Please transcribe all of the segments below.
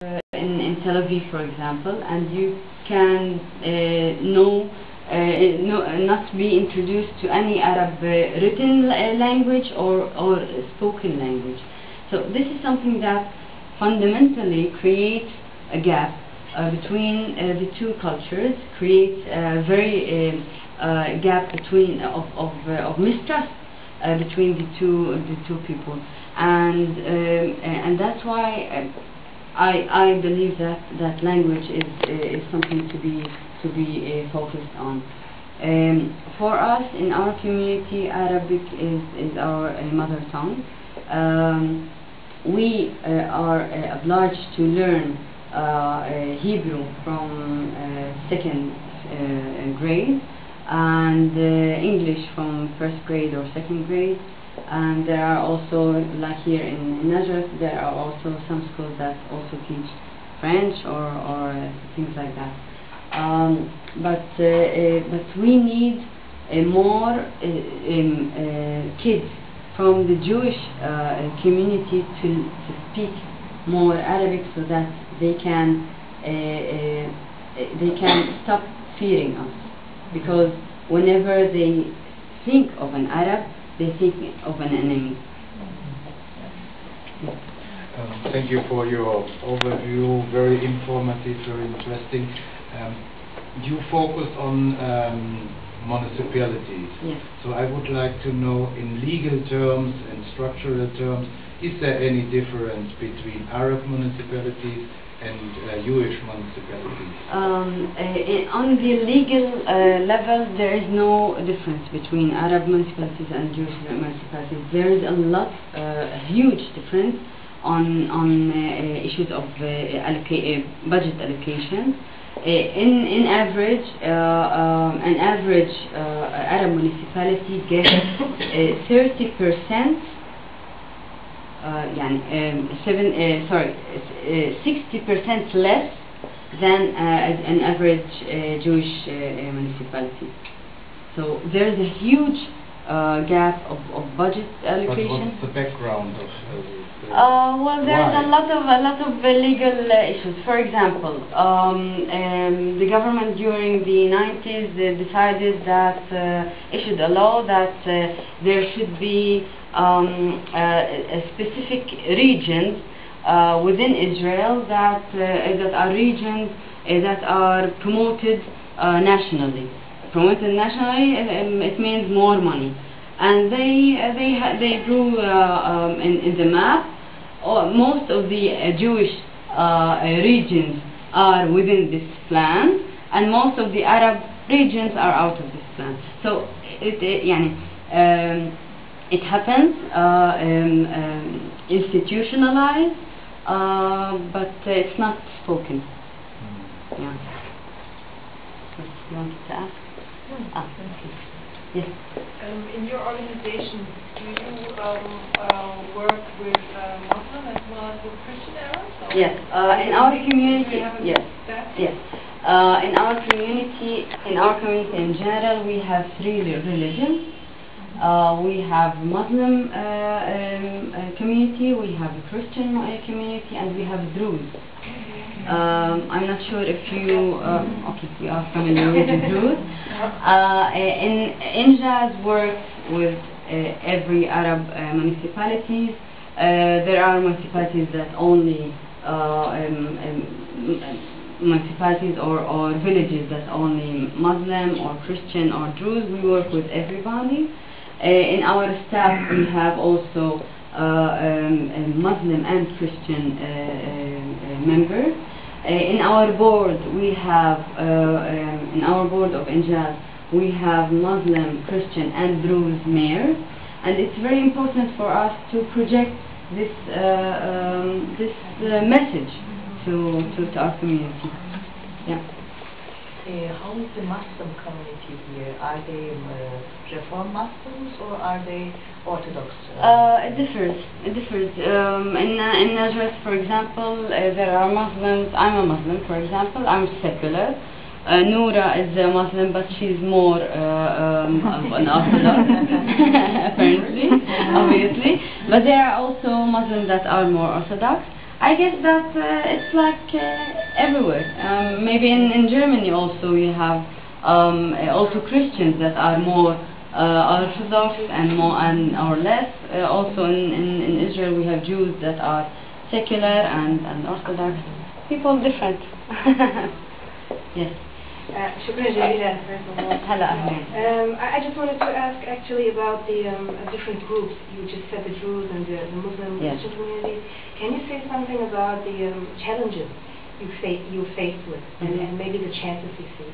in Tel Aviv, for example, and you can not be introduced to any Arab written language or spoken language. So this is something that fundamentally creates a gap between the two cultures, creates a very gap between of mistrust between the two people, and that's why I believe that language is something to be focused on. For us in our community, Arabic is our mother tongue. We are obliged to learn Hebrew from second grade, and English from first grade or second grade. And there are also, like here in Injaz, there are also some schools that also teach French or things like that. But we need more kids from the Jewish community to speak more Arabic, so that they can stop fearing us. Because whenever they think of an Arab, they think of an enemy. Thank you for your overview, very informative, very interesting. You focus on municipalities. Yes. So I would like to know, in legal terms and structural terms, is there any difference between Arab municipalities and Jewish municipalities? On the legal level, there is no difference between Arab municipalities and Jewish municipalities. There is a huge difference on issues of budget allocation. In average, an average Arab municipality gets 30%. 60% less than an average Jewish municipality. So there is a huge gap of budget allocation. But what's the background of well, there's a lot of legal issues. For example, the government during the 90s decided that issued a law that there should be specific regions within Israel that are regions that are promoted nationally. Promoted nationally, it means more money, and they drew in the map. Most of the Jewish regions are within this plan, and most of the Arab regions are out of this plan. So it happens institutionalized, but it's not spoken. Yeah. What you wanted to ask? Yes. In your organization, do you work with Muslim as well as with Christian Arabs? Yes. In our community, yes. Yes. In our community in general, we have three religions. We have Muslim community, we have a Christian community, and we have Druze. I'm not sure if you are familiar with the Druze. Injaz works with every Arab municipalities. There are municipalities that only municipalities or villages that only Muslim or Christian or Druze. We work with everybody. In our staff, we have also Muslim and Christian members. In our board, we have in our board of Injaz, we have Muslim, Christian, and Druze mayors, and it's very important for us to project this message to our community. Yeah. How is the Muslim community here? Are they Reform Muslims or are they Orthodox? It differs. It differs. In Najrat, for example, there are Muslims. I'm a Muslim, for example. I'm secular. Noura is a Muslim, but she's more of an Orthodox, apparently, obviously. But there are also Muslims that are more Orthodox. I guess that it's like everywhere. Maybe in Germany also you have also Christians that are more Orthodox and more and or less. Also in Israel we have Jews that are secular and Orthodox. People different. Yes. شكرا جزيلا first of all. هلا أهلا. I just wanted to ask actually about the different groups. You just said the Jews and the Muslim Yes. Christian community. Can you say something about the challenges you faced with and maybe the chances you see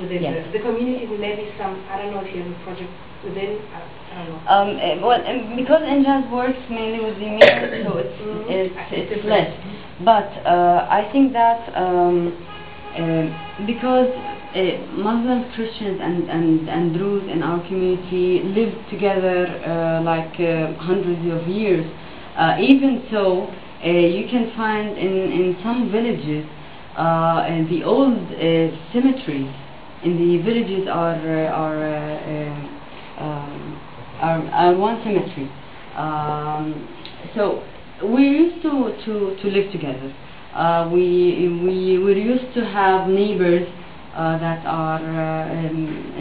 within Yes. the communities and maybe some, I don't know if you have a project within, I don't know. Well, because Injaz works mainly with the media, so it's less. But I think that because Muslims, Christians, and Druze in our community lived together like hundreds of years, even so, you can find in some villages the old cemeteries in the villages are one cemetery. So we used to live together. We were used to have neighbors that are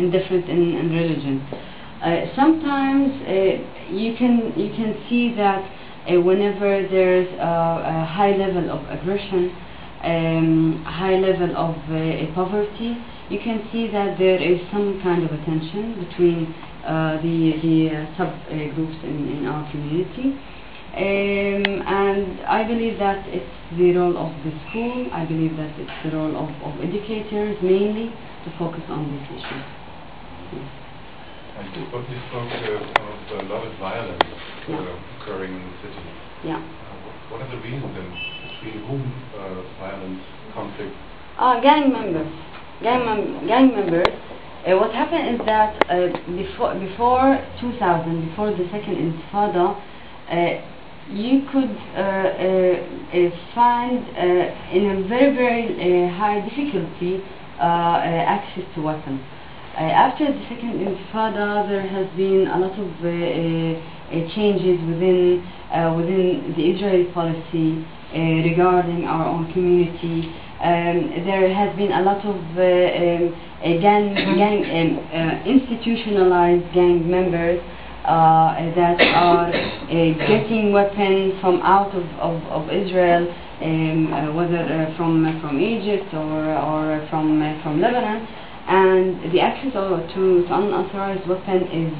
indifferent in religion. Sometimes you can see that whenever there's a high level of aggression, high level of poverty, you can see that there is some kind of a tension between the subgroups in our community. And I believe that it's the role of the school, I believe that it's the role of educators mainly to focus on these issues. Yes. And you spoke of a lot of violence occurring in the city. Yeah. What are the reasons and between whom violence, conflict? Gang members. Gang members. What happened is that before 2000, before the second Intifada, you could find in a very high difficulty access to weapons. After the second Intifada, there has been a lot of changes within the Israeli policy regarding our own community. There has been a lot of institutionalized gang members that are getting weapons from out of Israel, whether from Egypt or from Lebanon, and the access to unauthorized weapon is